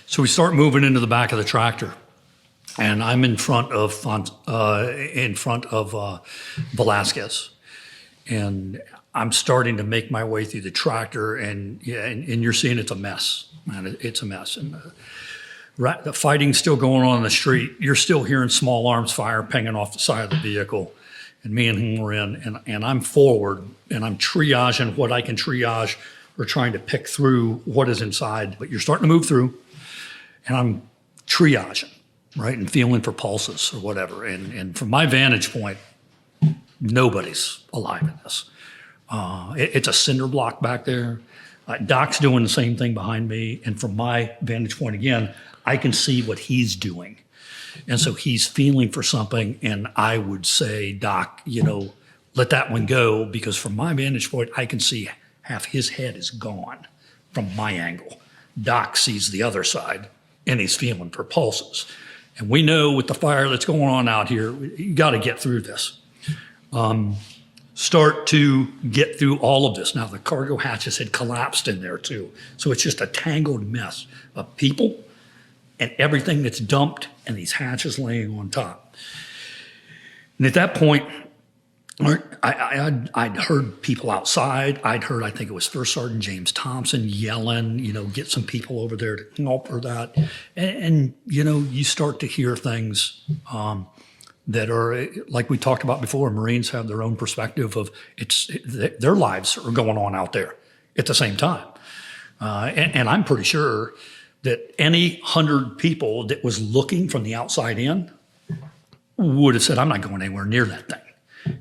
So we start moving into the back of the tractor, and I'm in front of Velasquez, and I'm starting to make my way through the tractor, and you're seeing it's a mess, man. It's a mess, and the fighting's still going on in the street. You're still hearing small arms fire pinging off the side of the vehicle, and me and him were in, and I'm forward, and I'm triaging what I can triage, or trying to pick through what is inside. But you're starting to move through. And I'm triaging, right, and feeling for pulses or whatever. And from my vantage point, nobody's alive in this. It's a cinder block back there. Doc's doing the same thing behind me. And from my vantage point, again, I can see what he's doing. And so he's feeling for something. And I would say, Doc, let that one go, because from my vantage point, I can see half his head is gone from my angle. Doc sees the other side, and he's feeling for pulses. And we know with the fire that's going on out here, you got to get through this. Start to get through all of this. Now, the cargo hatches had collapsed in there too. So it's just a tangled mess of people and everything that's dumped, and these hatches laying on top. And at that point, I'd heard people outside. I think it was First Sergeant James Thompson yelling, get some people over there to help or that. And you start to hear things that are, like we talked about before, Marines have their own perspective of their lives are going on out there at the same time. And I'm pretty sure that any 100 people that was looking from the outside in would have said, I'm not going anywhere near that thing.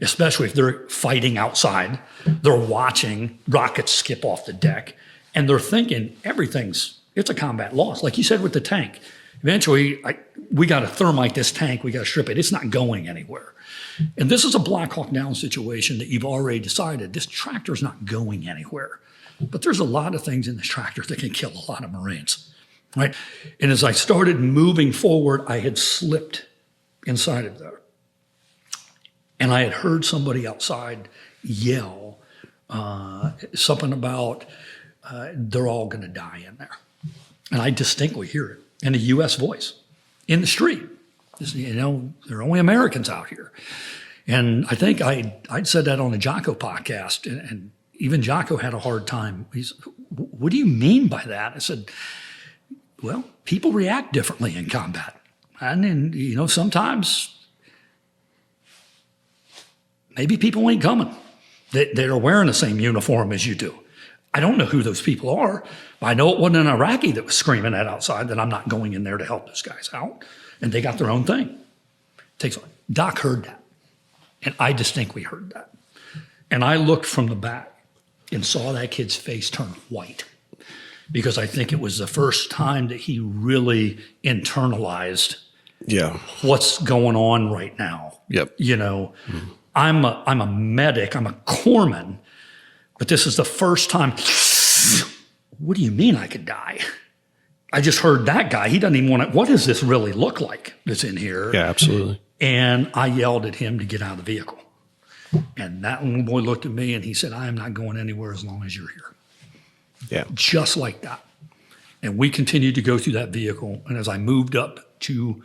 Especially if they're fighting outside, they're watching rockets skip off the deck, and they're thinking it's a combat loss. Like you said with the tank, eventually we got to thermite this tank, we got to strip it. It's not going anywhere. And this is a Black Hawk Down situation that you've already decided this tractor's not going anywhere. But there's a lot of things in this tractor that can kill a lot of Marines, right? And as I started moving forward, I had slipped inside of there. And I had heard somebody outside yell something about they're all going to die in there. And I distinctly hear it in a U.S. voice in the street. There are only Americans out here. And I think I'd said that on the Jocko podcast, and even Jocko had a hard time. He's, what do you mean by that? I said, well, people react differently in combat. And then, sometimes maybe people ain't coming that are wearing the same uniform as you do. I don't know who those people are, but I know it wasn't an Iraqi that was screaming that outside that I'm not going in there to help those guys out. And they got their own thing. Doc heard that. And I distinctly heard that. And I looked from the back and saw that kid's face turn white, because I think it was the first time that he really internalized what's going on right now. Yep. I'm a medic, I'm a corpsman, but this is the first time. What do you mean I could die? I just heard that guy. He doesn't even want to. What does this really look like that's in here? Yeah, absolutely. And I yelled at him to get out of the vehicle. And that little boy looked at me and he said, I am not going anywhere as long as you're here. Yeah. Just like that. And we continued to go through that vehicle. And as I moved up to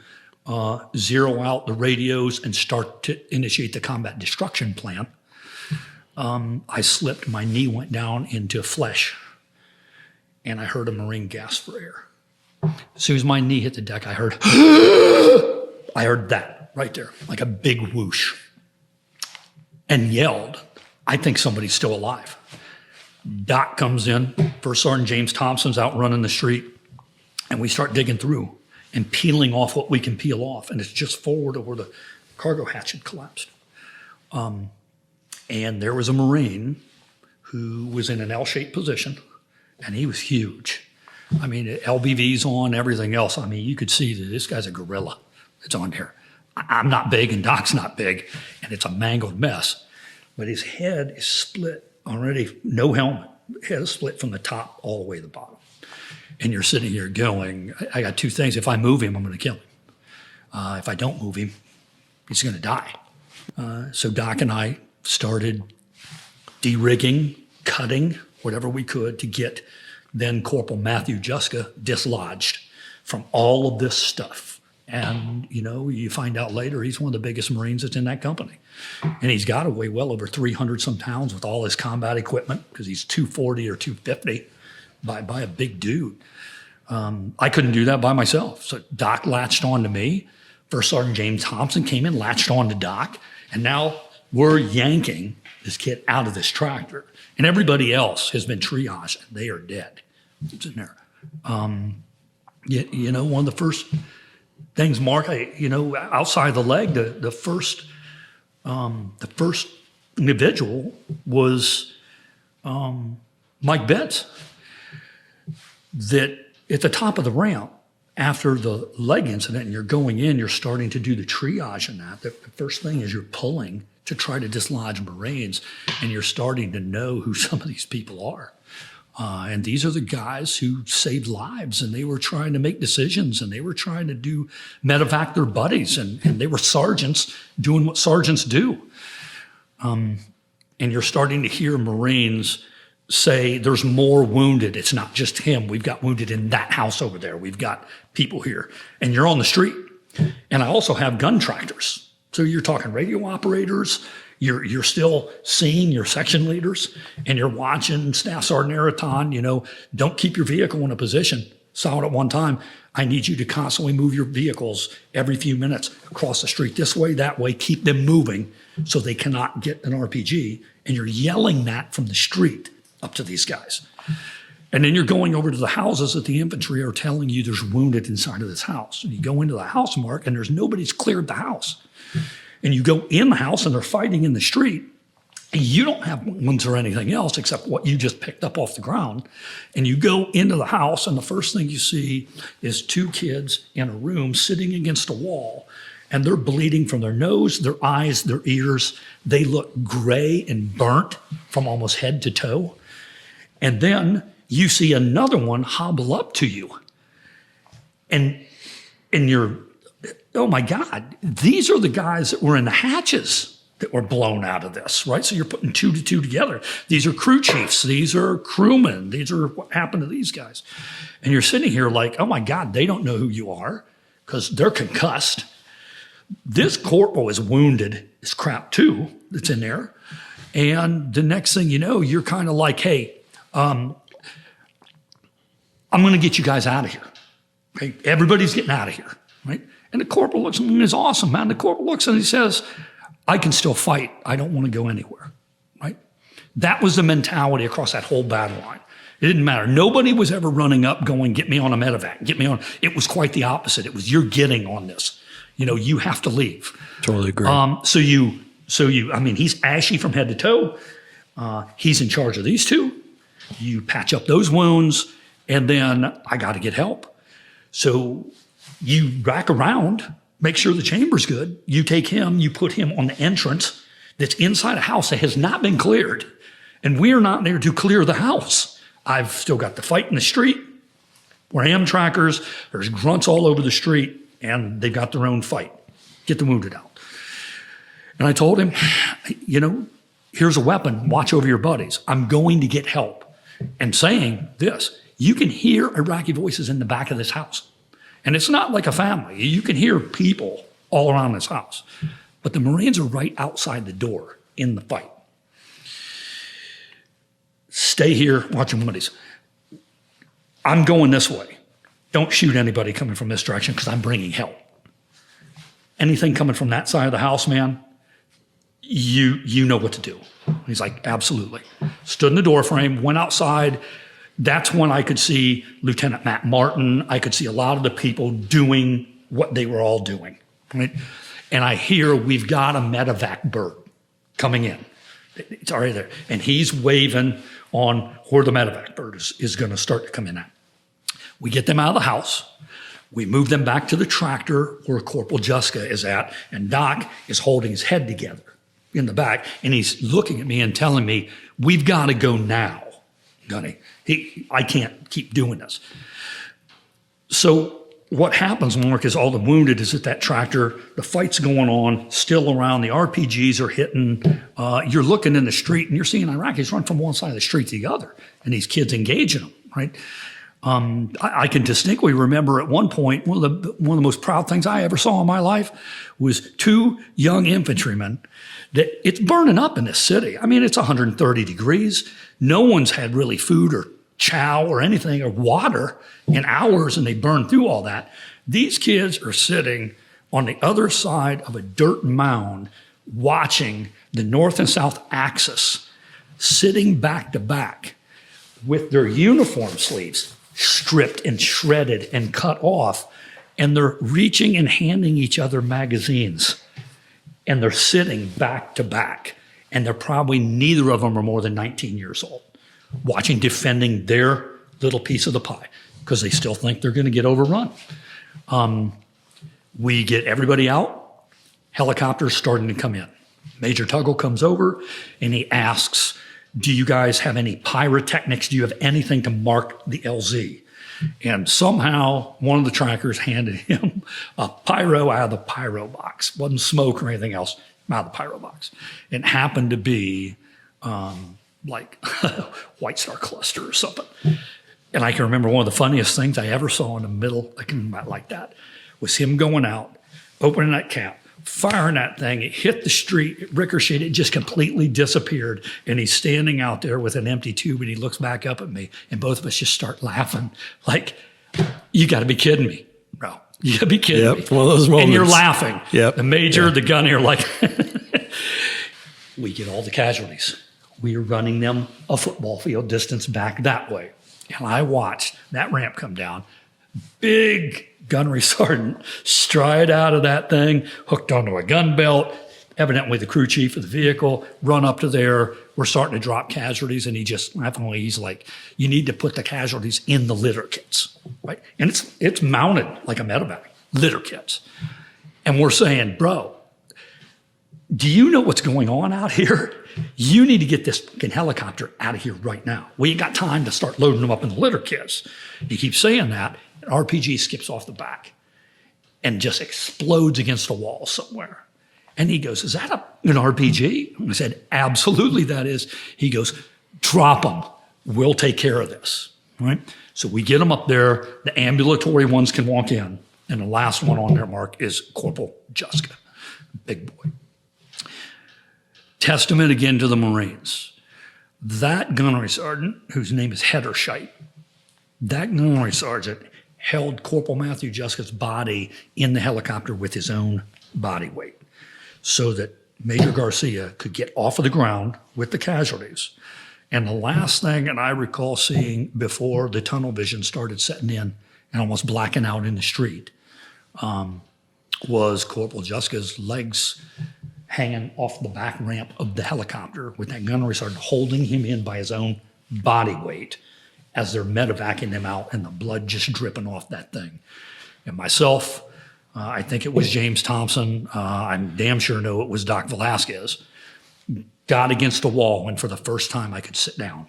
zero out the radios and start to initiate the combat destruction plan, I slipped. My knee went down into flesh, and I heard a Marine gasp for air. As soon as my knee hit the deck, I heard that right there, like a big whoosh, and yelled, I think somebody's still alive. Doc comes in, First Sergeant James Thompson's out running the street, and we start digging through and peeling off what we can peel off. And it's just forward of where the cargo hatch had collapsed. And there was a Marine who was in an L-shaped position, and he was huge. I mean, LBV's on, everything else. I mean, you could see that this guy's a gorilla that's on there. I'm not big, and Doc's not big, and it's a mangled mess. But his head is split already, no helmet. Head is split from the top all the way to the bottom. And you're sitting here going, I got two things. If I move him, I'm going to kill him. If I don't move him, he's going to die. So Doc and I started de-rigging, cutting, whatever we could to get then Corporal Matthew Juska dislodged from all of this stuff. And, you find out later he's one of the biggest Marines that's in that company. And he's got to weigh well over 300 some pounds with all his combat equipment because he's 240 or 250 by a big dude. I couldn't do that by myself. So Doc latched on to me. First Sergeant James Thompson came in, latched on to Doc. And now we're yanking this kid out of this tractor. And everybody else has been triaged and they are dead. It's in there. One of the first things, Mark, outside the leg, the first individual was Mike Betts. That at the top of the ramp, after the leg incident, and you're going in, you're starting to do the triage and that. The first thing is you're pulling to try to dislodge Marines, and you're starting to know who some of these people are. And these are the guys who saved lives, and they were trying to make decisions, and they were trying to do medevac their buddies, and they were sergeants doing what sergeants do. And you're starting to hear Marines say there's more wounded. It's not just him. We've got wounded in that house over there. We've got people here. And you're on the street. And I also have gun tractors. So you're talking radio operators. You're still seeing your section leaders, and you're watching Staff Sergeant Araton, don't keep your vehicle in a position solid at one time. I need you to constantly move your vehicles every few minutes across the street this way, that way, keep them moving so they cannot get an RPG. And you're yelling that from the street up to these guys. And then you're going over to the houses that the infantry are telling you there's wounded inside of this house. And you go into the house, Mark, and there's nobody's cleared the house. And you go in the house and they're fighting in the street. And you don't have wounds or anything else except what you just picked up off the ground. And you go into the house and the first thing you see is two kids in a room sitting against a wall. And they're bleeding from their nose, their eyes, their ears. They look gray and burnt from almost head to toe. And then you see another one hobble up to you. And you're, oh my God, these are the guys that were in the hatches that were blown out of this, right? So you're putting 2 to 2 together. These are crew chiefs. These are crewmen. These are what happened to these guys. And you're sitting here like, oh my God, they don't know who you are because they're concussed. This corporal is wounded as crap too that's in there. And the next thing you know, you're kind of like, hey, I'm going to get you guys out of here. Okay? Everybody's getting out of here, right? And the corporal looks at him and is awesome, man. The corporal looks and he says, I can still fight. I don't want to go anywhere, right? That was the mentality across that whole battle line. It didn't matter. Nobody was ever running up going, get me on a medevac, get me on. It was quite the opposite. It was, you're getting on this. You have to leave. Totally agree. He's ashy from head to toe. He's in charge of these two. You patch up those wounds, and then I got to get help. So you rack around, make sure the chamber's good. You take him, you put him on the entrance that's inside a house that has not been cleared. And we're not there to clear the house. I've still got the fight in the street. We're AM trackers. There's grunts all over the street, and they've got their own fight. Get the wounded out. And I told him, here's a weapon. Watch over your buddies. I'm going to get help. And saying this, you can hear Iraqi voices in the back of this house. And it's not like a family. You can hear people all around this house. But the Marines are right outside the door in the fight. Stay here, watch your buddies. I'm going this way. Don't shoot anybody coming from this direction because I'm bringing help. Anything coming from that side of the house, man, you know what to do. He's like, absolutely. Stood in the door frame, went outside. That's when I could see Lieutenant Matt Martin. I could see a lot of the people doing what they were all doing, right? And I hear we've got a medevac bird coming in. It's already there. And he's waving on where the medevac bird is going to start to come in at. We get them out of the house. We move them back to the tractor where Corporal Juska is at, and Doc is holding his head together in the back, and he's looking at me and telling me, we've got to go now, Gunny. I can't keep doing this. So what happens, Mark, is all the wounded is at that tractor. The fight's going on, still around. The RPGs are hitting. You're looking in the street, and you're seeing Iraqis run from one side of the street to the other, and these kids engaging them, right? I can distinctly remember at one point, one of the most proud things I ever saw in my life was 2 young infantrymen. It's burning up in this city. I mean, it's 130 degrees. No one's had really food or chow or anything or water in hours, and they burn through all that. These kids are sitting on the other side of a dirt mound watching the north and south axis, sitting back to back with their uniform sleeves stripped and shredded and cut off, and they're reaching and handing each other magazines, and they're sitting back to back, and they're probably neither of them are more than 19 years old, watching, defending their little piece of the pie because they still think they're going to get overrun. We get everybody out, helicopters starting to come in. Major Tuggle comes over and he asks, do you guys have any pyrotechnics? Do you have anything to mark the LZ? And somehow one of the trackers handed him a pyro out of the pyro box. Wasn't smoke or anything else, out of the pyro box. It happened to be like White Star Cluster or something. And I can remember one of the funniest things I ever saw in the middle, like that, was him going out, opening that cap, firing that thing. It hit the street, it ricocheted, it just completely disappeared. And he's standing out there with an empty tube, and he looks back up at me, and both of us just start laughing. Like, you got to be kidding me, bro. You got to be kidding me. One of those moments. And you're laughing. Yep. The major, the gunner, like, we get all the casualties. We are running them a football field distance back that way. And I watched that ramp come down. Big gunnery sergeant stride out of that thing, hooked onto a gun belt, evidently the crew chief of the vehicle, run up to there. We're starting to drop casualties, and he's like, you need to put the casualties in the litter kits, right? And it's mounted like a medevac, litter kits. And we're saying, bro, do you know what's going on out here? You need to get this fucking helicopter out of here right now. We ain't got time to start loading them up in the litter kits. He keeps saying that. An RPG skips off the back and just explodes against a wall somewhere. And he goes, is that an RPG? And I said, absolutely that is. He goes, drop them. We'll take care of this. Right? So we get them up there. The ambulatory ones can walk in. And the last one on their mark is Corporal Juska, big boy. Testament again to the Marines. That gunnery sergeant, whose name is Hederscheit, that gunnery sergeant held Corporal Matthew Juska's body in the helicopter with his own body weight so that Major Garcia could get off of the ground with the casualties. And the last thing that I recall seeing before the tunnel vision started setting in and almost blacking out in the street was Corporal Juska's legs hanging off the back ramp of the helicopter with that gunnery sergeant holding him in by his own body weight as they're medevacing him out and the blood just dripping off that thing. And myself, I think it was James Thompson, I'm damn sure know it was Doc Velasquez, got against a wall, and for the first time I could sit down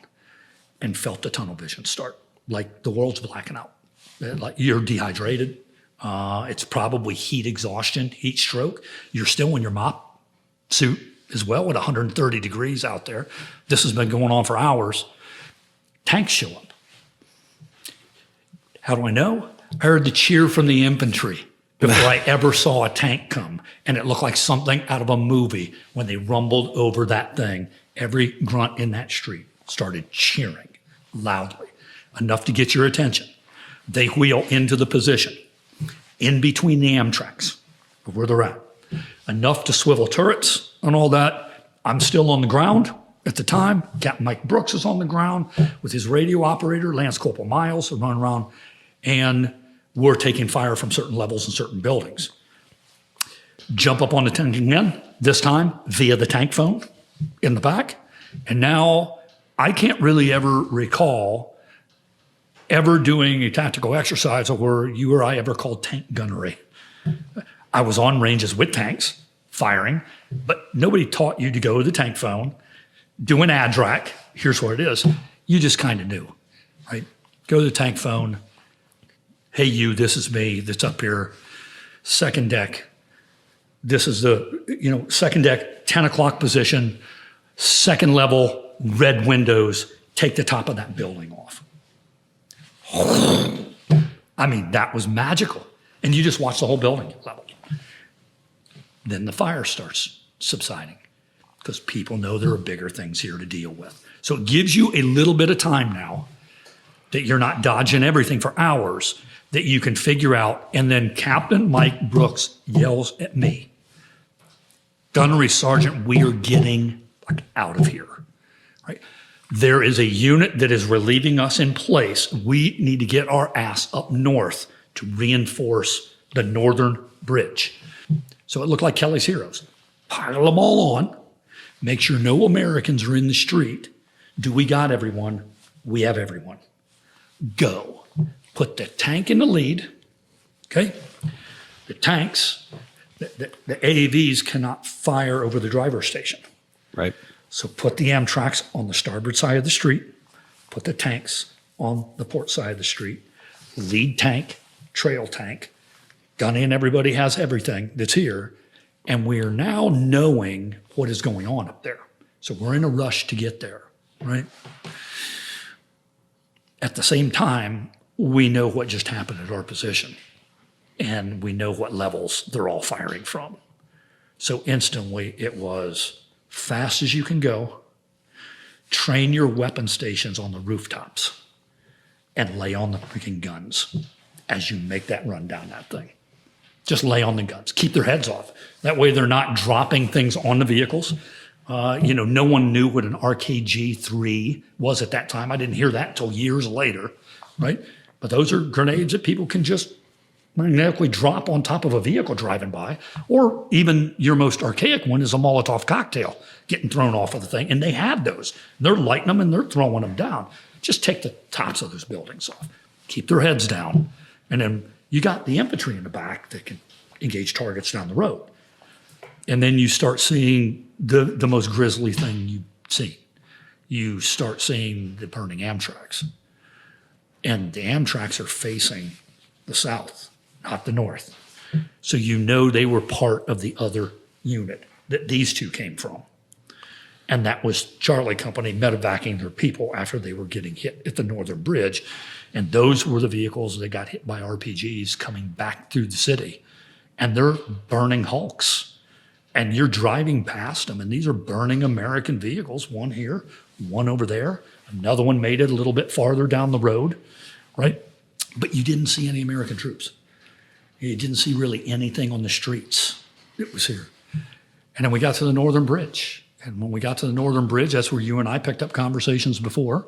and felt the tunnel vision start. Like the world's blacking out. Like you're dehydrated. It's probably heat exhaustion, heat stroke. You're still in your mop suit as well at 130 degrees out there. This has been going on for hours. Tanks show up. How do I know? I heard the cheer from the infantry before I ever saw a tank come. And it looked like something out of a movie when they rumbled over that thing. Every grunt in that street started cheering loudly, enough to get your attention. They wheel into the position, in between the Amtraks, where they're at. Enough to swivel turrets and all that. I'm still on the ground at the time. Captain Mike Brooks is on the ground with his radio operator, Lance Corporal Miles, and running around. And we're taking fire from certain levels and certain buildings. Jump up on the tank again, this time via the tank phone in the back. And now I can't really ever recall ever doing a tactical exercise where you or I ever called tank gunnery. I was on ranges with tanks, firing, but nobody taught you to go to the tank phone, do an ADRAC. Here's what it is. You just kind of knew, right? Go to the tank phone. Hey, you, this is me that's up here, second deck. This is the, second deck, 10 o'clock position, second level, red windows, take the top of that building off. I mean, that was magical. And you just watch the whole building get leveled. Then the fire starts subsiding because people know there are bigger things here to deal with. So it gives you a little bit of time now that you're not dodging everything for hours, that you can figure out. And then Captain Mike Brooks yells at me, Gunnery Sergeant, we are getting out of here, right? There is a unit that is relieving us in place. We need to get our ass up north to reinforce the northern bridge. So it looked like Kelly's Heroes. Pile them all on, make sure no Americans are in the street. Do we got everyone? We have everyone. Go. Put the tank in the lead, okay? The tanks, the AAVs cannot fire over the driver's station. Right. So put the Amtraks on the starboard side of the street, put the tanks on the port side of the street, lead tank, trail tank, gun in, everybody has everything that's here, and we are now knowing what is going on up there. So we're in a rush to get there, right? At the same time, we know what just happened at our position, and we know what levels they're all firing from. So instantly it was fast as you can go, train your weapon stations on the rooftops, and lay on the freaking guns as you make that run down that thing. Just lay on the guns, keep their heads off. That way they're not dropping things on the vehicles. No one knew what an RKG-3 was at that time. I didn't hear that until years later, right? But those are grenades that people can just magnetically drop on top of a vehicle driving by, or even your most archaic one is a Molotov cocktail getting thrown off of the thing, and they have those. They're lighting them and they're throwing them down. Just take the tops of those buildings off, keep their heads down, and then you got the infantry in the back that can engage targets down the road. And then you start seeing the most grisly thing you've seen. You start seeing the burning Amtraks. And the Amtraks are facing the south, not the north. So you know they were part of the other unit that these two came from. And that was Charlie Company medevacing their people after they were getting hit at the northern bridge. And those were the vehicles that got hit by RPGs coming back through the city. And they're burning hulks. And you're driving past them, and these are burning American vehicles, one here, one over there. Another one made it a little bit farther down the road, right? But you didn't see any American troops. You didn't see really anything on the streets that was here. And then we got to the northern bridge. And when we got to the northern bridge, that's where you and I picked up conversations before,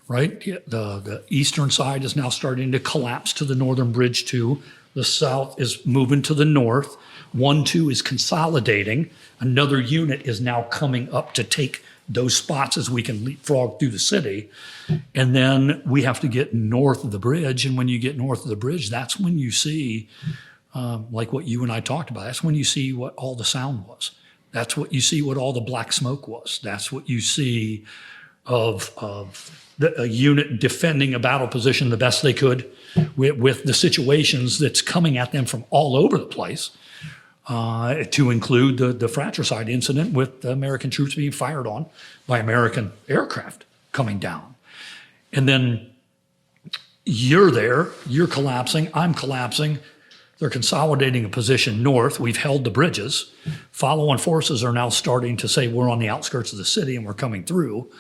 right? The eastern side is now starting to collapse to the northern bridge too. The south is moving to the north. 1-2 is consolidating. Another unit is now coming up to take those spots as we can leapfrog through the city. And then we have to get north of the bridge. And when you get north of the bridge, that's when you see, like what you and I talked about, that's when you see what all the sound was. That's what you see what all the black smoke was. That's what you see of a unit defending a battle position the best they could with the situations that's coming at them from all over the place. To include the fratricide incident with the American troops being fired on by American aircraft coming down. And then you're there, you're collapsing, I'm collapsing. They're consolidating a position north. We've held the bridges. Follow-on forces are now starting to say we're on the outskirts of the city and we're coming through,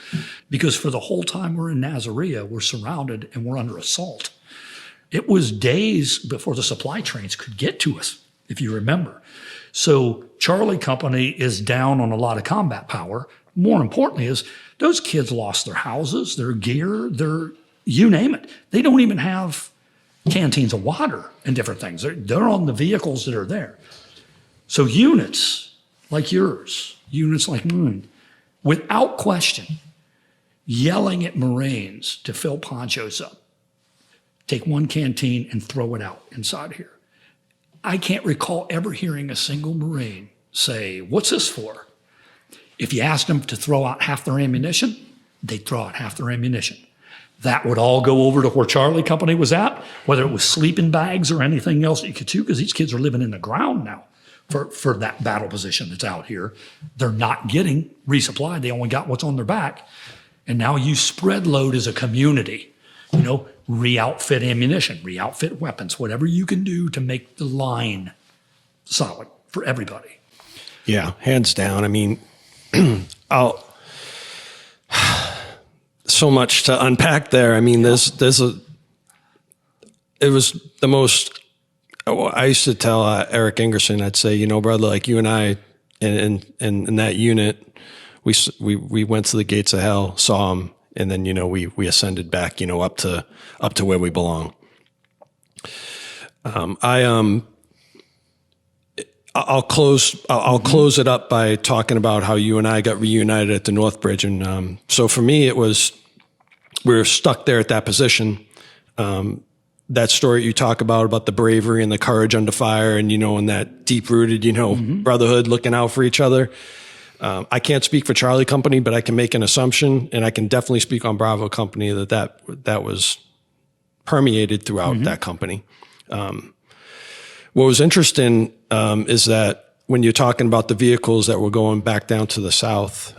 because for the whole time we're in Nasiriyah, we're surrounded and we're under assault. It was days before the supply trains could get to us, if you remember. So Charlie Company is down on a lot of combat power. More importantly is those kids lost their houses, their gear, you name it. They don't even have canteens of water and different things. They're on the vehicles that are there. So units like yours, units like mine, without question, yelling at Marines to fill ponchos up, take one canteen and throw it out inside here. I can't recall ever hearing a single Marine say, what's this for? If you asked them to throw out half their ammunition, they'd throw out half their ammunition. That would all go over to where Charlie Company was at, whether it was sleeping bags or anything else that you could do, because these kids are living in the ground now for that battle position that's out here. They're not getting resupplied. They only got what's on their back. And now you spread load as a community. re-outfit ammunition, re-outfit weapons, whatever you can do to make the line solid for everybody. Yeah, hands down. I mean, so much to unpack there. I mean, it was the most, I used to tell Eric Ingerson, I'd say, brother, like you and I in that unit, we went to the gates of hell, saw him, and then, we ascended back, up to where we belong. I'll close it up by talking about how you and I got reunited at the North Bridge. And so for me, we were stuck there at that position. That story you talk about the bravery and the courage under fire and, and that deep rooted, brotherhood, looking out for each other. I can't speak for Charlie Company, but I can make an assumption, and I can definitely speak on Bravo Company that was permeated throughout that company. What was interesting is that when you're talking about the vehicles that were going back down to the south,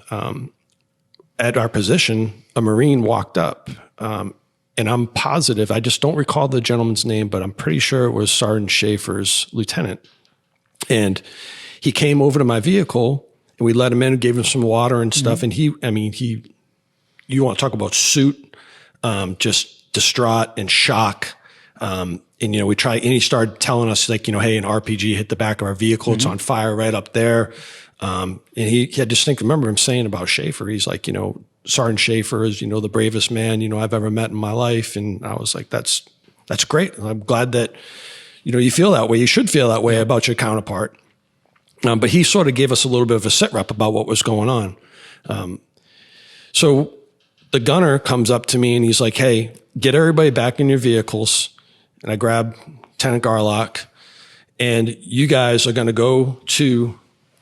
at our position, a Marine walked up, and I'm positive, I just don't recall the gentleman's name, but I'm pretty sure it was Sergeant Schaefer's lieutenant. And he came over to my vehicle, and we let him in and gave him some water and stuff. And you want to talk about suit, just distraught and shock. And, he started telling us like, hey, an RPG hit the back of our vehicle. It's on fire right up there. And I distinctly remember him saying about Schaefer, he's like, Sergeant Schaefer is, the bravest man, I've ever met in my life. And I was like, that's great. I'm glad that, you feel that way. You should feel that way about your counterpart. But he sort of gave us a little bit of a sit rep about what was going on. So the gunner comes up to me and he's like, hey, get everybody back in your vehicles. And I grab Lieutenant Garlock, and you guys are going to go to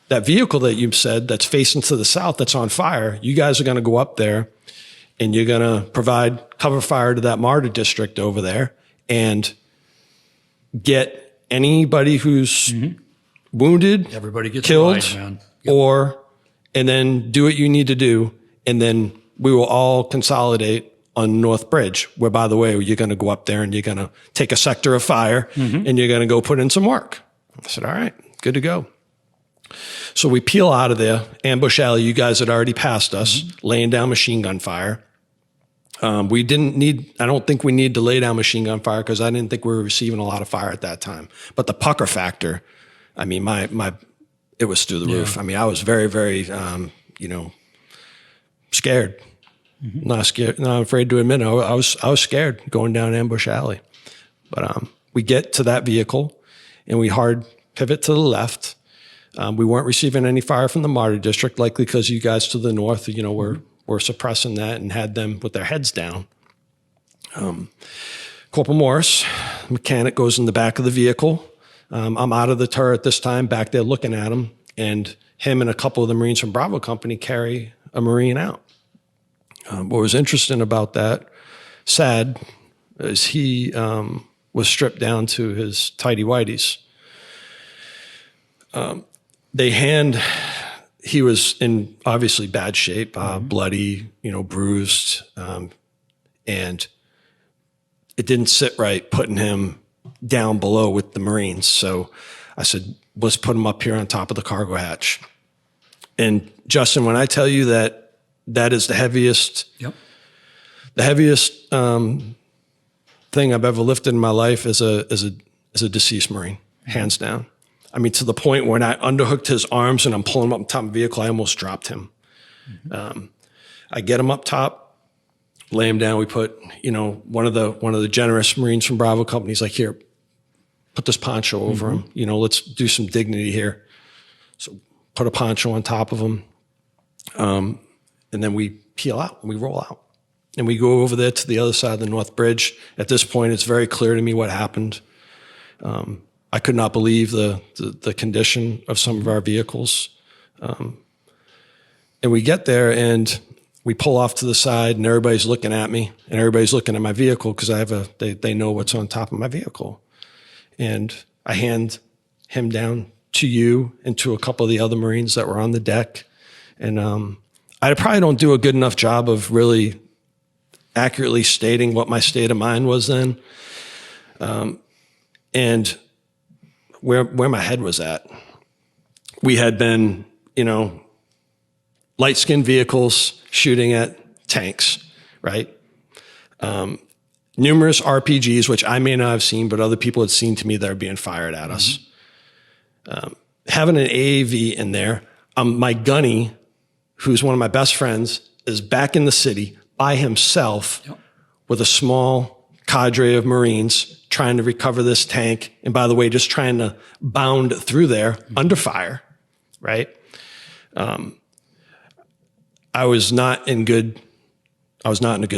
that vehicle that you said that's facing to the south that's on fire. You guys are going to go up there, and you're going to provide cover fire to that martyr district over there and get anybody who's wounded, everybody gets killed, right, man. Yep. And then do what you need to do. And then we will all consolidate on North Bridge, where, by the way, you're going to go up there and you're going to take a sector of fire and you're going to go put in some work. I said, all right, good to go. So we peel out of there, ambush alley. You guys had already passed us, laying down machine gun fire. I don't think we need to lay down machine gun fire because I didn't think we were receiving a lot of fire at that time. But the pucker factor, I mean, it was through the roof. I mean, I was very, very, scared. Not scared. Not afraid to admit it. I was scared going down ambush alley. But we get to that vehicle and we hard pivot to the left. We weren't receiving any fire from the martyr district, likely because you guys to the north, were suppressing that and had them with their heads down. Corporal Morris, mechanic, goes in the back of the vehicle. I'm out of the turret this time, back there looking at him, and him and a couple of the Marines from Bravo Company carry a Marine out. What was interesting about that, sad, is he was stripped down to his tighty whities. He was in obviously bad shape, bloody, bruised, and it didn't sit right putting him down below with the Marines. So I said, let's put him up here on top of the cargo hatch. And Justin, when I tell you that is the heaviest thing I've ever lifted in my life as a deceased Marine, hands down. I mean, to the point when I underhooked his arms and I'm pulling him up on top of the vehicle, I almost dropped him. I get him up top, lay him down. We put, one of the generous Marines from Bravo Company, he's like, here, put this poncho over him. Let's do some dignity here. So put a poncho on top of him. And then we peel out and we roll out. And we go over there to the other side of the North Bridge. At this point, it's very clear to me what happened. I could not believe the condition of some of our vehicles. And we get there and we pull off to the side and everybody's looking at me and everybody's looking at my vehicle because they know what's on top of my vehicle. And I hand him down to you and to a couple of the other Marines that were on the deck. And I probably don't do a good enough job of really accurately stating what my state of mind was then, and where my head was at. We had been, light-skinned vehicles shooting at tanks, right? Numerous RPGs, which I may not have seen, but other people had seen to me that are being fired at us. Having an AAV in there, my gunny, who's one of my best friends, is back in the city by himself with a small cadre of Marines trying to recover this tank. And by the way, just trying to bound through there under fire, right? I was not in a good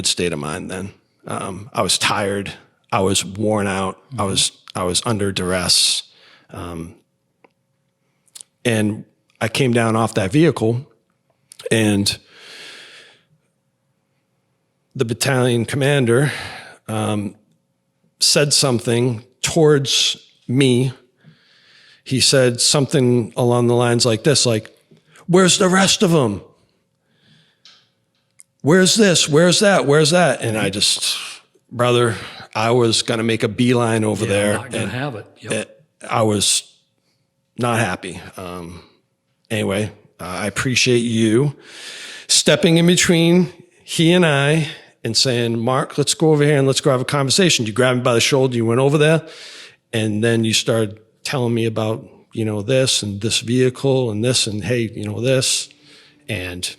state of mind then. I was tired. I was worn out. I was under duress. And I came down off that vehicle, and the battalion commander said something towards me. He said something along the lines like this, like, "Where's the rest of them? Where's this? Where's that? Where's that?" And I just, brother, I was going to make a beeline over there. I'm not going to have it. Yep. I was not happy. Anyway, I appreciate you stepping in between he and I and saying, "Mark, let's go over here and let's go have a conversation." You grabbed me by the shoulder, you went over there, and then you started telling me about, this and this vehicle and this and, hey, this. And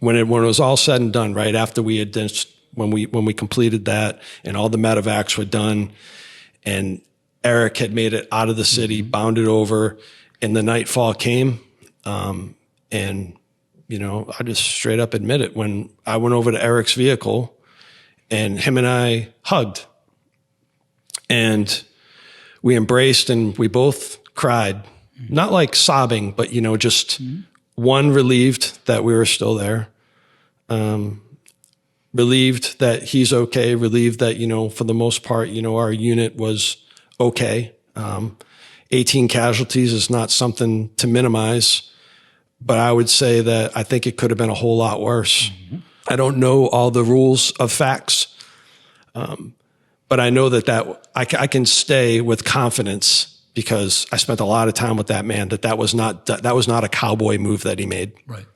when it was all said and done, right after we had done, when we completed that and all the medevacs were done, and Eric had made it out of the city, bounded over, and the nightfall came, and I just straight up admit it. When I went over to Eric's vehicle, and him and I hugged, and we embraced, and we both cried, not like sobbing, but just one, relieved that we were still there, relieved that he's okay, relieved that for the most part our unit was okay. 18 casualties is not something to minimize, but I would say that I think it could have been a whole lot worse. I don't know all the rules of facts, but I know that I can stay with confidence, because I spent a lot of time with that man, that was not a cowboy move that he made. Right.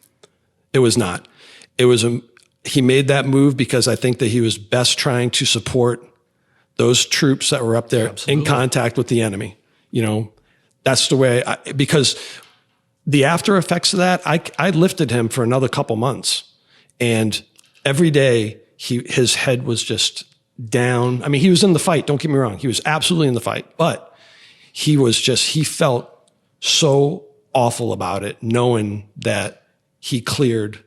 It was not. He made that move because I think that he was best trying to support those troops that were up there in contact with the enemy. That's the way, because the after effects of that, I lifted him for another couple months, and every day his head was just down. I mean, he was in the fight. Don't get me wrong. He was absolutely in the fight, but he felt so awful about it, knowing that he cleared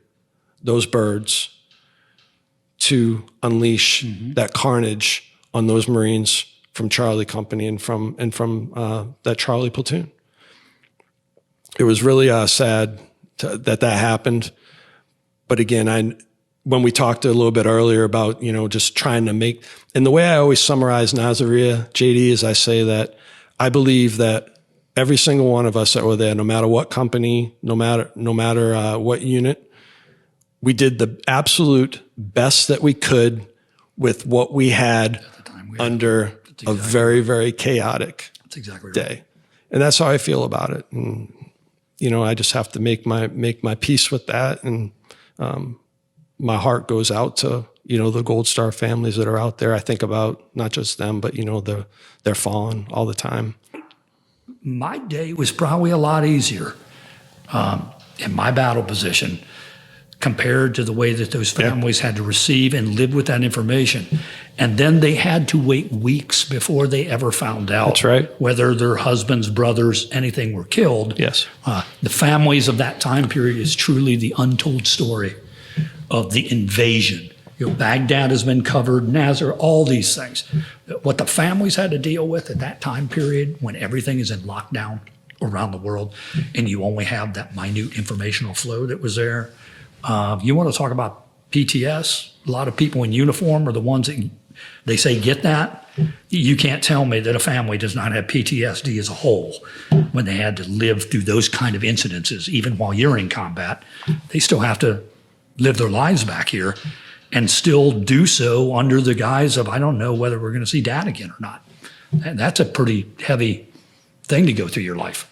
those birds to unleash that carnage on those Marines from Charlie Company and from that Charlie platoon. It was really sad that happened. But again, when we talked a little bit earlier about, just trying to make, and the way I always summarize Nasiriyah, JD, is I say that I believe that every single one of us that were there, no matter what company, no matter what unit, we did the absolute best that we could with what we had under a very, very chaotic day. And that's how I feel about it. And, I just have to make my peace with that. And my heart goes out to, the Gold Star families that are out there. I think about not just them, but, they're fallen all the time. My day was probably a lot easier in my battle position compared to the way that those families had to receive and live with that information. And then they had to wait weeks before they ever found out. That's right. Whether their husbands, brothers, anything were killed. Yes. The families of that time period is truly the untold story of the invasion. Baghdad has been covered, Nasir, all these things. What the families had to deal with at that time period when everything is in lockdown around the world and you only have that minute informational flow that was there. You want to talk about PTS? A lot of people in uniform are the ones that they say get that. You can't tell me that a family does not have PTSD as a whole when they had to live through those kind of incidences. Even while you're in combat, they still have to live their lives back here. and still do so under the guise of, I don't know whether we're going to see dad again or not. And that's a pretty heavy thing to go through your life.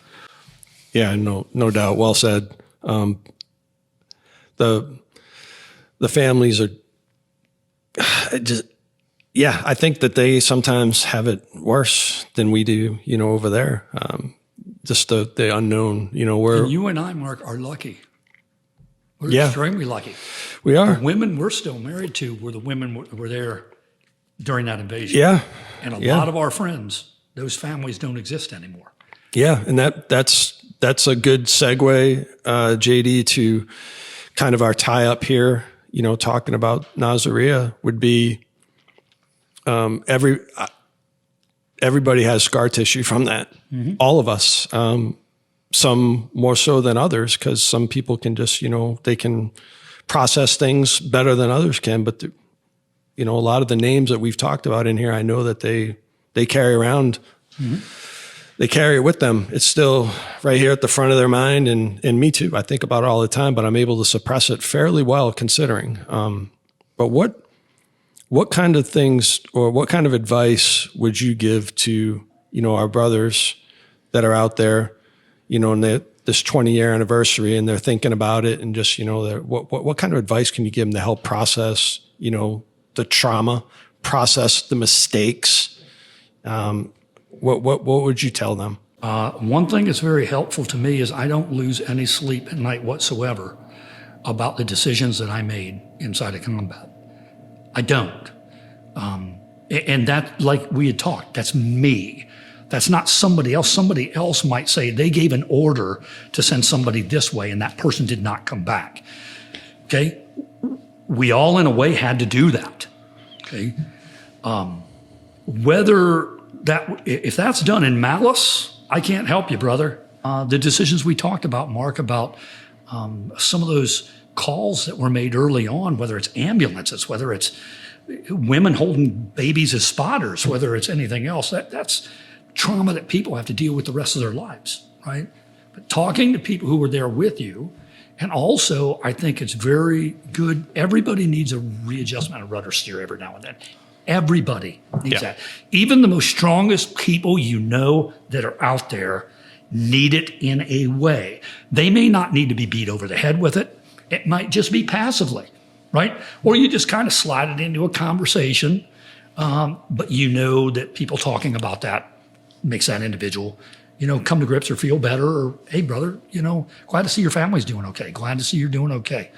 Yeah, no doubt. Well said. The families are just, yeah, I think that they sometimes have it worse than we do, over there. Just the unknown, And you and I, Mark, are lucky. We're extremely lucky. We are. The women we're still married to were the women were there during that invasion. Yeah. And a lot of our friends, those families don't exist anymore. Yeah, and that's a good segue, JD, to kind of our tie up here. Talking about Nasiriyah would be everybody has scar tissue from that. Mm-hmm. All of us, some more so than others, because some people can just they can process things better than others can. But a lot of the names that we've talked about in here, I know that they carry around. Mm-hmm. They carry it with them. It's still right here at the front of their mind, and me too. I think about it all the time, but I'm able to suppress it fairly well considering. But what kind of things or what kind of advice would you give to, our brothers that are out there, in this 20-year anniversary, and they're thinking about it, and just, what kind of advice can you give them to help process, the trauma, process the mistakes? What would you tell them? One thing that's very helpful to me is I don't lose any sleep at night whatsoever about the decisions that I made inside of combat. I don't. And that, like we had talked, that's me. That's not somebody else. Somebody else might say they gave an order to send somebody this way and that person did not come back. Okay? We all, in a way, had to do that. Okay? If that's done in malice, I can't help you, brother. The decisions we talked about, Mark, about some of those calls that were made early on, whether it's ambulances, whether it's women holding babies as spotters, whether it's anything else, that's trauma that people have to deal with the rest of their lives, right? But talking to people who were there with you, and also I think it's very good, everybody needs a readjustment of rudder steer every now and then. Everybody needs that. Even the most strongest people that are out there need it in a way. They may not need to be beat over the head with it. It might just be passively, right? Or you just kind of slide it into a conversation, but that people talking about that makes that individual, come to grips or feel better, or, hey, brother, glad to see your family's doing okay. Glad to see you're doing okay.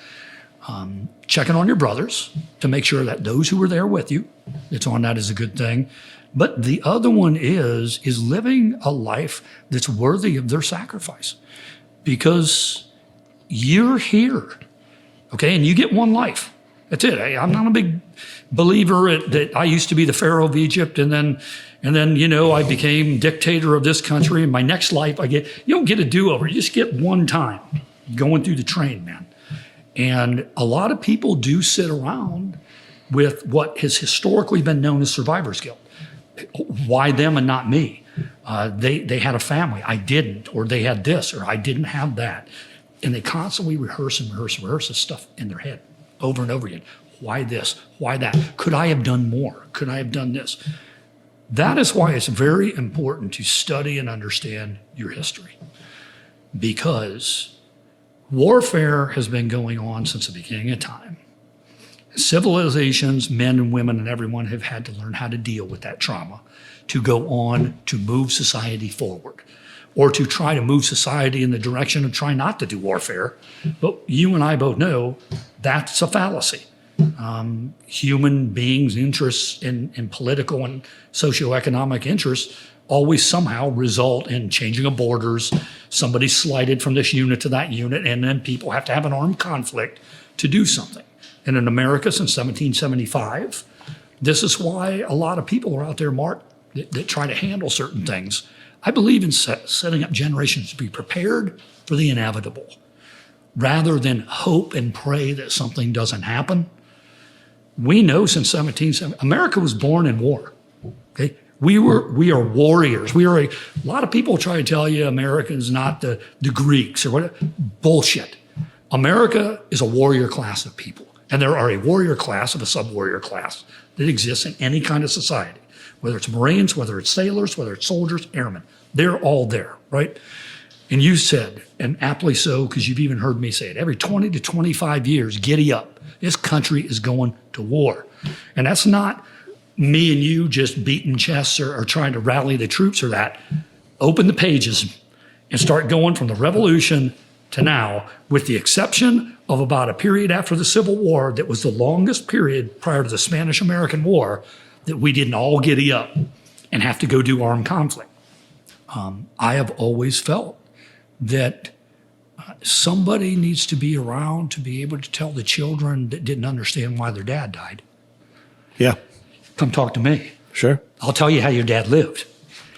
Checking on your brothers to make sure that those who were there with you, it's on that is a good thing. But the other one is living a life that's worthy of their sacrifice, because you're here, okay? And you get one life. That's it. I'm not a big believer that I used to be the Pharaoh of Egypt, and then I became dictator of this country, and my next life you don't get a do-over. You just get one time going through the train, man. And a lot of people do sit around with what has historically been known as survivor's guilt. Why them and not me? They had a family, I didn't, or they had this, or I didn't have that. And they constantly rehearse this stuff in their head over and over again. Why this? Why that? Could I have done more? Could I have done this? That is why it's very important to study and understand your history, because warfare has been going on since the beginning of time. Civilizations, men and women and everyone have had to learn how to deal with that trauma to go on to move society forward, or to try to move society in the direction of trying not to do warfare. But you and I both know that's a fallacy. Human beings' interests in political and socioeconomic interests always somehow result in changing of borders, somebody slighted from this unit to that unit, and then people have to have an armed conflict to do something. And in America since 1775, this is why a lot of people are out there, Mark, that try to handle certain things. I believe in setting up generations to be prepared for the inevitable, rather than hope and pray that something doesn't happen. We know since 1770, America was born in war, okay? We are warriors. A lot of people try to tell you America's not the Greeks or whatever. Bullshit. America is a warrior class of people. And there are a warrior class of a sub-warrior class that exists in any kind of society, whether it's Marines, whether it's sailors, whether it's soldiers, airmen. They're all there, right? And you said, and aptly so, because you've even heard me say it, every 20 to 25 years, giddy up. This country is going to war. And that's not me and you just beating chests or trying to rally the troops or that. Open the pages and start going from the revolution to now, with the exception of about a period after the Civil War that was the longest period prior to the Spanish-American War that we didn't all giddy up and have to go do armed conflict. I have always felt that somebody needs to be around to be able to tell the children that didn't understand why their dad died. Yeah. Come talk to me. Sure. I'll tell you how your dad lived.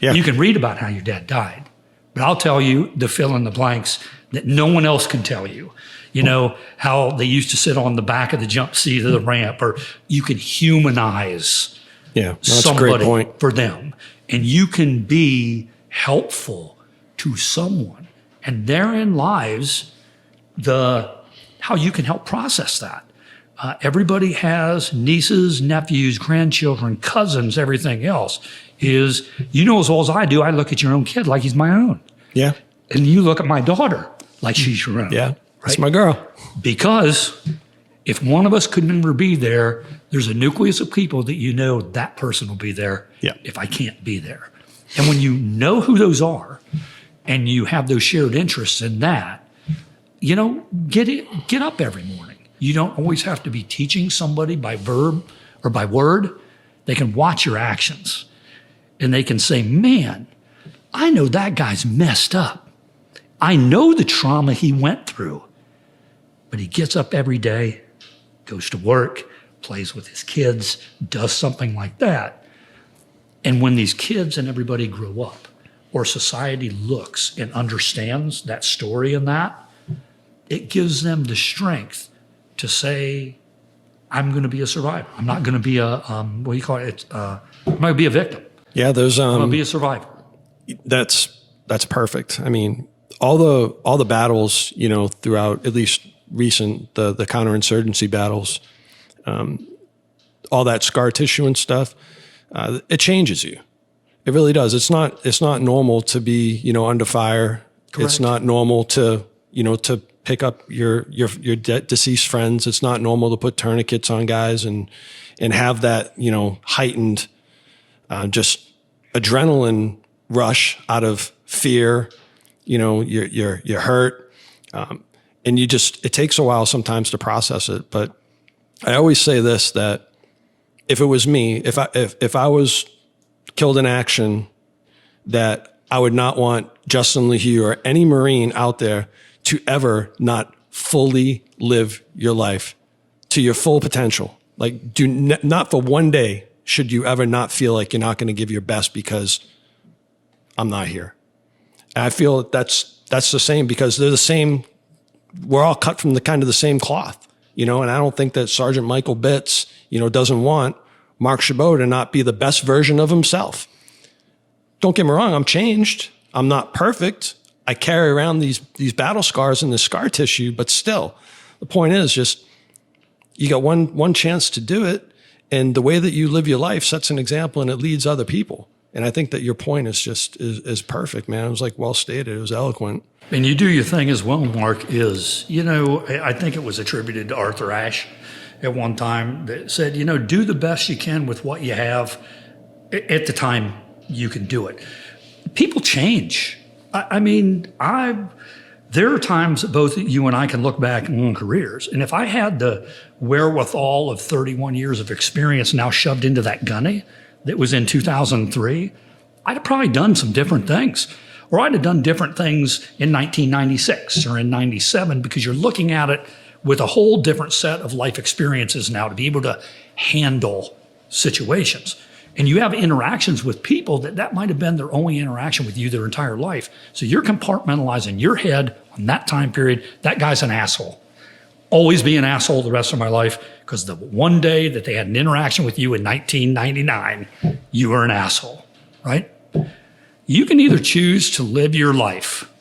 Yeah. You can read about how your dad died, but I'll tell you the fill in the blanks that no one else can tell you. You know, how they used to sit on the back of the jump seat of the ramp, or you can humanize that's somebody a great point. for them. And you can be helpful to someone. And therein lies how you can help process that. Everybody has nieces, nephews, grandchildren, cousins, everything else. As well as I do, I look at your own kid like he's my own. Yeah. And you look at my daughter like she's your own. Yeah. That's right? my girl. Because if one of us could never be there, there's a nucleus of people that that person will be there if I can't be there. And when you know who those are and you have those shared interests in that, get up every morning. You don't always have to be teaching somebody by verb or by word. They can watch your actions and they can say, man, I know that guy's messed up. I know the trauma he went through, but he gets up every day, goes to work, plays with his kids, does something like that. And when these kids and everybody grow up, or society looks and understands that story and that, it gives them the strength to say, I'm going to be a survivor. I'm not going to be I'm going to be a victim. Yeah, there's I'm going to be a survivor. That's perfect. I mean, all the battles, throughout at least recent the counterinsurgency battles, all that scar tissue and stuff, it changes you. It really does. It's not normal to be under fire. Correct. It's not normal to pick up your deceased friends. It's not normal to put tourniquets on guys and have that heightened just adrenaline rush out of fear. You're hurt, and it takes a while sometimes to process it. But I always say this, that if it was me, if I was killed in action, that I would not want Justin Lehew or any Marine out there to ever not fully live your life to your full potential. Like, not for one day should you ever not feel like you're not going to give your best because I'm not here. And I feel that's the same, because they're the same. We're all cut from the same cloth, and I don't think that Sergeant Michael Bitts, doesn't want Mark Chabot to not be the best version of himself. Don't get me wrong. I'm changed. I'm not perfect. I carry around these battle scars and this scar tissue, but still, the point is just, you got one chance to do it. And the way that you live your life sets an example and it leads other people. And I think that your point is perfect, man. It was well stated. It was eloquent. And you do your thing as well, Mark, I think it was attributed to Arthur Ashe at one time that said, do the best you can with what you have at the time you can do it. People change. There are times that both you and I can look back on careers. And if I had the wherewithal of 31 years of experience now shoved into that gunny that was in 2003, I'd have probably done some different things. Or I'd have done different things in 1996 or in 97, because you're looking at it with a whole different set of life experiences now to be able to handle situations. And you have interactions with people that might have been their only interaction with you their entire life. So you're compartmentalizing your head on that time period. That guy's an asshole. Always be an asshole the rest of my life, because the one day that they had an interaction with you in 1999, you were an asshole, right? You can either choose to live your life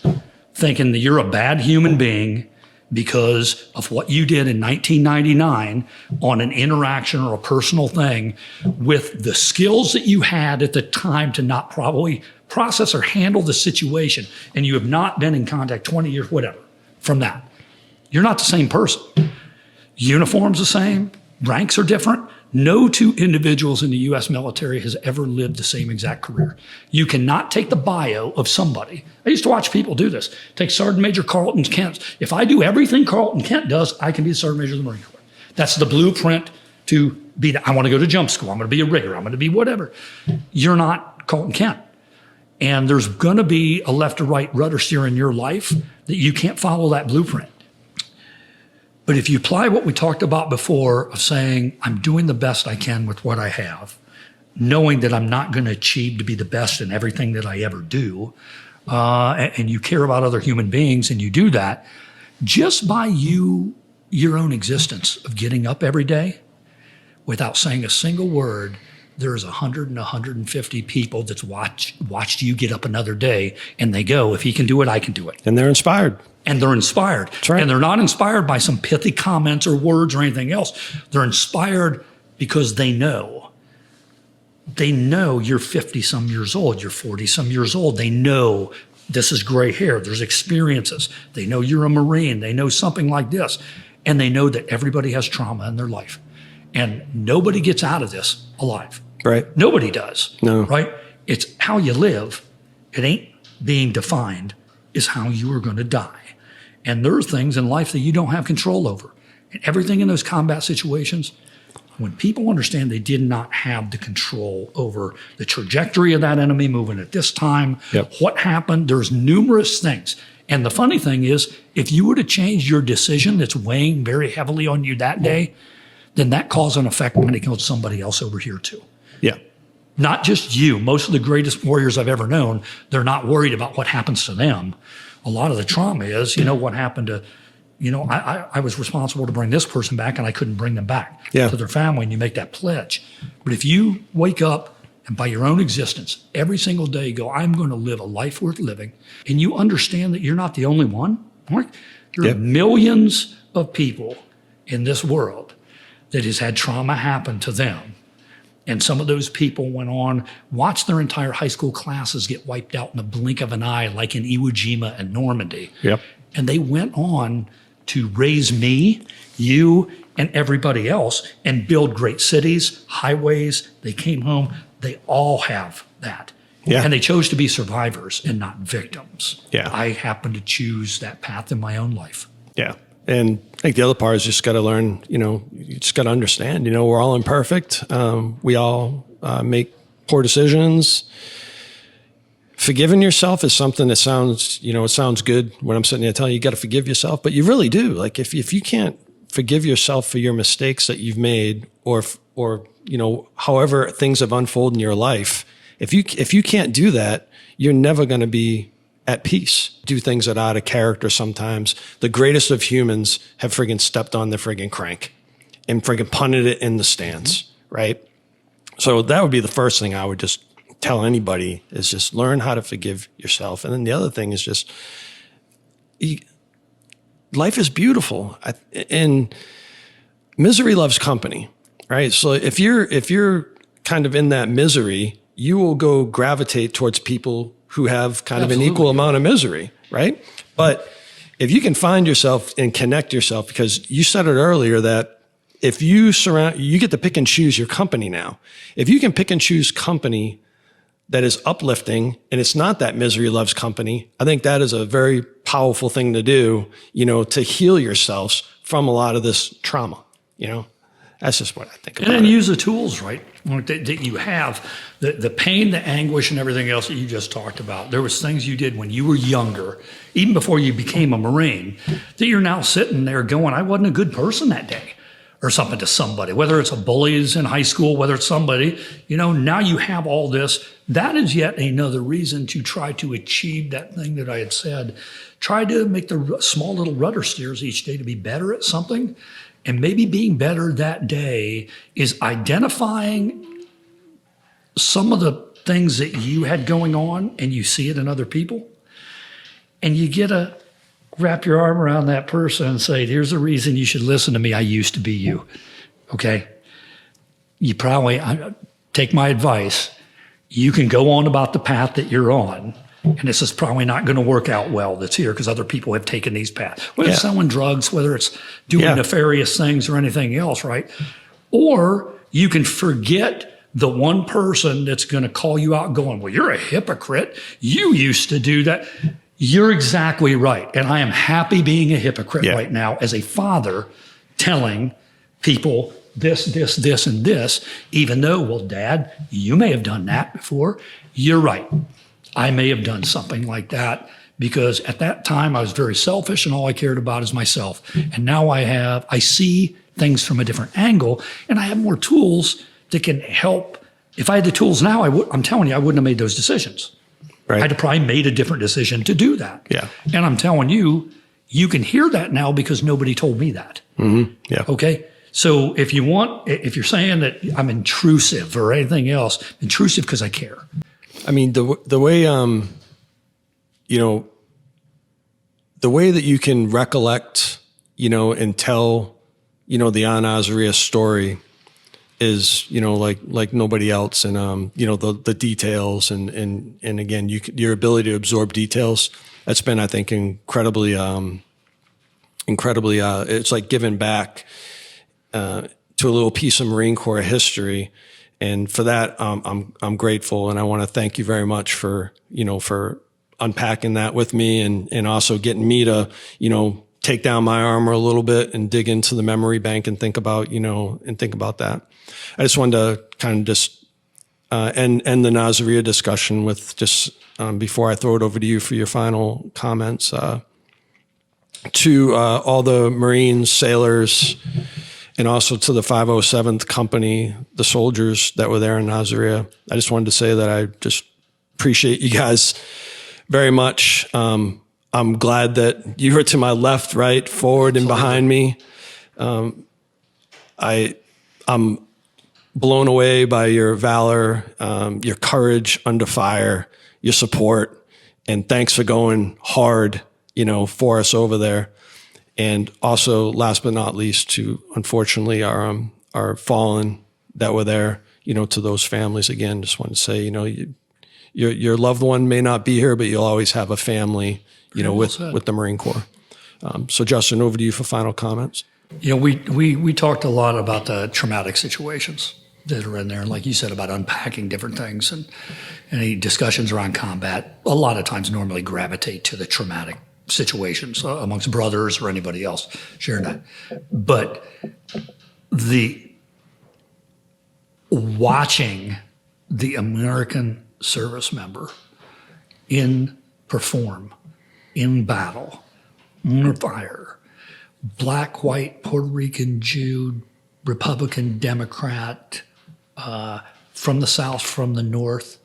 thinking that you're a bad human being because of what you did in 1999 on an interaction or a personal thing with the skills that you had at the time to not probably process or handle the situation, and you have not been in contact 20 years, whatever, from that. You're not the same person. Uniform's the same, ranks are different. No two individuals in the U.S. military has ever lived the same exact career. You cannot take the bio of somebody. I used to watch people do this. Take Sergeant Major Carlton Kent. If I do everything Carlton Kent does, I can be the Sergeant Major of the Marine Corps. That's the blueprint to be, I want to go to jump school. I'm going to be a rigger. I'm going to be whatever. You're not Carlton Kent. And there's going to be a left or right rudder steer in your life that you can't follow that blueprint. But if you apply what we talked about before of saying, I'm doing the best I can with what I have, knowing that I'm not going to achieve to be the best in everything that I ever do, and you care about other human beings and you do that, just by your own existence of getting up every day without saying a single word, there's 100 and 150 people that's watched you get up another day, and they go, if he can do it, I can do it. And they're inspired. And they're inspired. That's right. And they're not inspired by some pithy comments or words or anything else. They're inspired because they know. They know you're 50-some years old. You're 40-some years old. They know this is gray hair. There's experiences. They know you're a Marine. They know something like this. And they know that everybody has trauma in their life. And nobody gets out of this alive. Right. Nobody does. No. Right? It's how you live. It ain't being defined is how you are going to die. And there are things in life that you don't have control over. And everything in those combat situations, when people understand they did not have the control over the trajectory of that enemy moving at this time, what happened, there's numerous things. And the funny thing is, if you were to change your decision that's weighing very heavily on you that day, then that cause and effect when it goes to somebody else over here too. Yeah. Not just you. Most of the greatest warriors I've ever known, they're not worried about what happens to them. A lot of the trauma is, what happened to, I was responsible to bring this person back and I couldn't bring them back to their family, and you make that pledge. But if you wake up and by your own existence, every single day go, I'm going to live a life worth living, and you understand that you're not the only one, right? There are millions of people in this world that has had trauma happen to them. And some of those people went on, watched their entire high school classes get wiped out in the blink of an eye, like in Iwo Jima and Normandy. Yep. And they went on to raise me, you, and everybody else and build great cities, highways. They came home. They all have that. Yeah. And they chose to be survivors and not victims. Yeah. I happen to choose that path in my own life. Yeah. And I think the other part is just got to learn, you just got to understand, we're all imperfect. We all make poor decisions. Forgiving yourself is something that sounds, it sounds good when I'm sitting there telling you got to forgive yourself, but you really do. Like if you can't forgive yourself for your mistakes that you've made or however things have unfolded in your life, if you can't do that, you're never going to be at peace. Do things that are out of character sometimes. The greatest of humans have friggin' stepped on the friggin' crank and friggin' punted it in the stands, right? So that would be the first thing I would just tell anybody is just learn how to forgive yourself. And then the other thing is just, life is beautiful and misery loves company, right? So if you're kind of in that misery, you will go gravitate towards people who have kind of an equal amount of misery, right? But if you can find yourself and connect yourself, because you said it earlier that if you get to pick and choose your company now. If you can pick and choose company that is uplifting and it's not that misery loves company, I think that is a very powerful thing to do, to heal yourselves from a lot of this trauma, That's just what I think about it. And then use the tools, right, that you have. The pain, the anguish, and everything else that you just talked about. There was things you did when you were younger, even before you became a Marine, that you're now sitting there going, I wasn't a good person that day, or something to somebody, whether it's a bullies in high school, whether it's somebody, now you have all this. That is yet another reason to try to achieve that thing that I had said. Try to make the small little rudder steers each day to be better at something. And maybe being better that day is identifying some of the things that you had going on and you see it in other people. And you get a wrap your arm around that person and say, here's the reason you should listen to me. I used to be you. Okay. You probably take my advice. You can go on about the path that you're on. And this is probably not going to work out well that's here because other people have taken these paths, whether it's selling drugs, whether it's doing nefarious things or anything else, right? Or you can forget the one person that's going to call you out going, well, you're a hypocrite. You used to do that. You're exactly right. And I am happy being a hypocrite right now as a father telling people this, and this, even though, well, Dad, you may have done that before. You're right. I may have done something like that because at that time I was very selfish and all I cared about is myself. And now I see things from a different angle and I have more tools that can help. If I had the tools now, I'm telling you, I wouldn't have made those decisions. Right. I'd have probably made a different decision to do that. Yeah. And I'm telling you, you can hear that now because nobody told me that. Mm-hmm. Yeah. Okay. So if you're saying that I'm intrusive or anything else, intrusive because I care. I mean, the way, the way that you can recollect, and tell, the An Nasiriyah story is, like nobody else. And, the details and again, your ability to absorb details, that's been, I think, incredibly, it's like giving back to a little piece of Marine Corps history. And for that, I'm grateful. And I want to thank you very much for unpacking that with me and also getting me to, take down my armor a little bit and dig into the memory bank and think about, that. I just wanted to kind of just end the Nasiriyah discussion with just, before I throw it over to you for your final comments, to all the Marines, sailors, and also to the 507th Company, the soldiers that were there in Nasiriyah. I just wanted to say that I just appreciate you guys very much. I'm glad that you were to my left, right, forward, and behind me. I'm blown away by your valor, your courage under fire, your support, and thanks for going hard, for us over there. And also, last but not least, to unfortunately our fallen that were there, to those families. Again, just want to say, your loved one may not be here, but you'll always have a family, with the Marine Corps. So, Justin, over to you for final comments. We talked a lot about the traumatic situations that are in there, and like you said about unpacking different things, and any discussions around combat. A lot of times, normally gravitate to the traumatic situations amongst brothers or anybody else sharing that. But watching the American service member perform in battle, under fire, black, white, Puerto Rican, Jew, Republican, Democrat, from the South, from the North,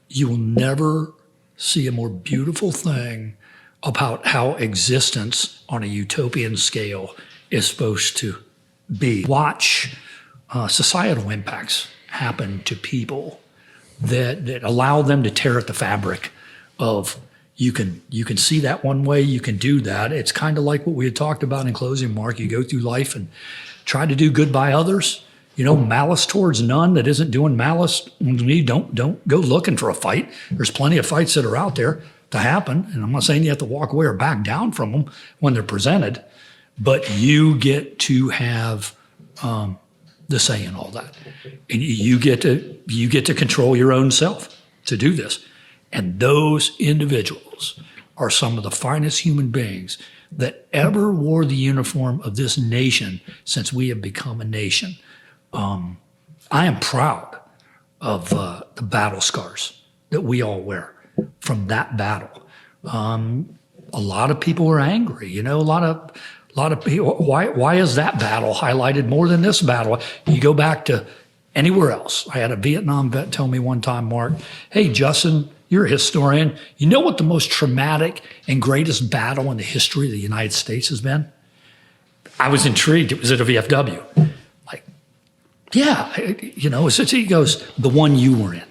you will never see a more beautiful thing about how existence on a utopian scale is supposed to be. Watch societal impacts happen to people that allow them to tear at the fabric of you can see that one way, you can do that. It's kind of like what we had talked about in closing, Mark. You go through life and try to do good by others. Malice towards none that isn't doing malice. You don't go looking for a fight. There's plenty of fights that are out there to happen. And I'm not saying you have to walk away or back down from them when they're presented, but you get to have the say in all that. And you get to control your own self to do this. And those individuals are some of the finest human beings that ever wore the uniform of this nation since we have become a nation. I am proud of the battle scars that we all wear from that battle. A lot of people are angry. A lot of people. Why is that battle highlighted more than this battle? You go back to anywhere else. I had a Vietnam vet tell me one time, Mark, "Hey, Justin, you're a historian. You know what the most traumatic and greatest battle in the history of the United States has been?" I was intrigued. It was at a VFW. Like, yeah, he goes, "The one you were in."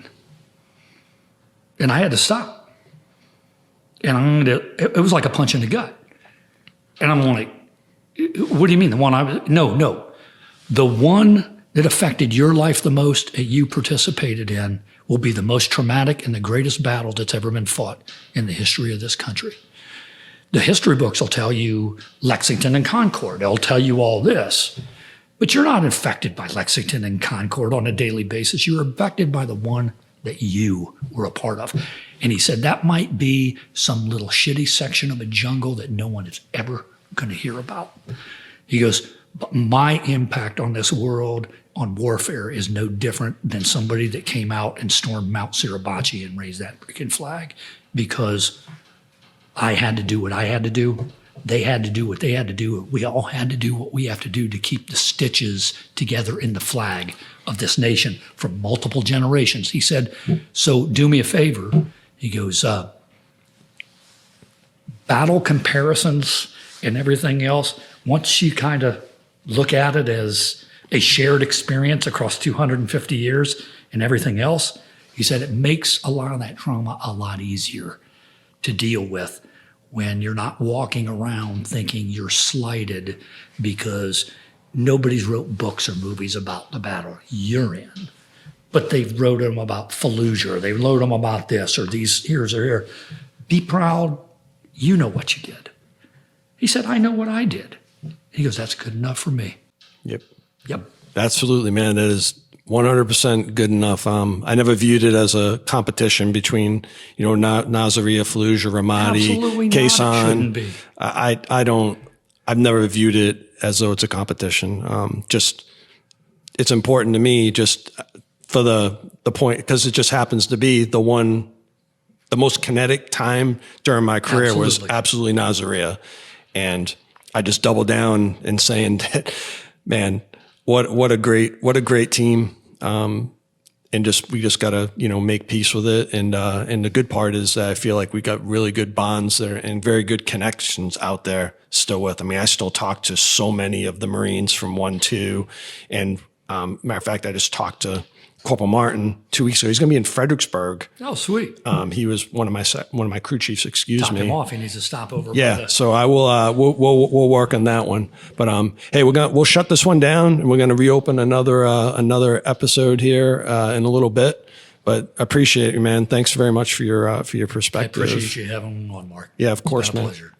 And I had to stop. And it was like a punch in the gut. And I'm like, what do you mean? The one no. The one that affected your life the most that you participated in will be the most traumatic and the greatest battle that's ever been fought in the history of this country. The history books will tell you Lexington and Concord. They'll tell you all this. But you're not affected by Lexington and Concord on a daily basis. You're affected by the one that you were a part of. And he said that might be some little shitty section of a jungle that no one is ever going to hear about. He goes, but my impact on this world, on warfare, is no different than somebody that came out and stormed Mount Suribachi and raised that freaking flag, because I had to do what I had to do. They had to do what they had to do. We all had to do what we have to do to keep the stitches together in the flag of this nation for multiple generations. He said, so do me a favor. He goes, battle comparisons and everything else, once you kind of look at it as a shared experience across 250 years and everything else, he said it makes a lot of that trauma a lot easier to deal with when you're not walking around thinking you're slighted because nobody's wrote books or movies about the battle you're in. But they wrote them about Fallujah, or they wrote them about this, or these here's or here. Be proud, you know what you did. He said, I know what I did. He goes, that's good enough for me. Yep. Yep. Absolutely, man. That is 100% good enough. I never viewed it as a competition between, Nasiriyah, Fallujah, Absolutely Ramadi, not. It Kaysan. shouldn't be. I've never viewed it as though it's a competition. It's important to me just for the point, because it just happens to be the most kinetic time during my career was absolutely Nasiriyah. And I just double down in saying that, man, what a great team. And we just gotta, make peace with it. And the good part is that I feel like we got really good bonds there and very good connections out there still with. I mean, I still talk to so many of the Marines from 1-2. And matter of fact, I just talked to Corporal Martin 2 weeks ago. He's going to be in Fredericksburg. Oh, sweet. He was one of my crew chiefs. Top him off. He needs to stop over. Yeah. So I will. We'll work on that one. But hey, we'll shut this one down, and we're going to reopen another episode here in a little bit. But I appreciate you, man. Thanks very much for your perspective. I appreciate you having me on, Mark. Yeah, of course, It's been a man. pleasure.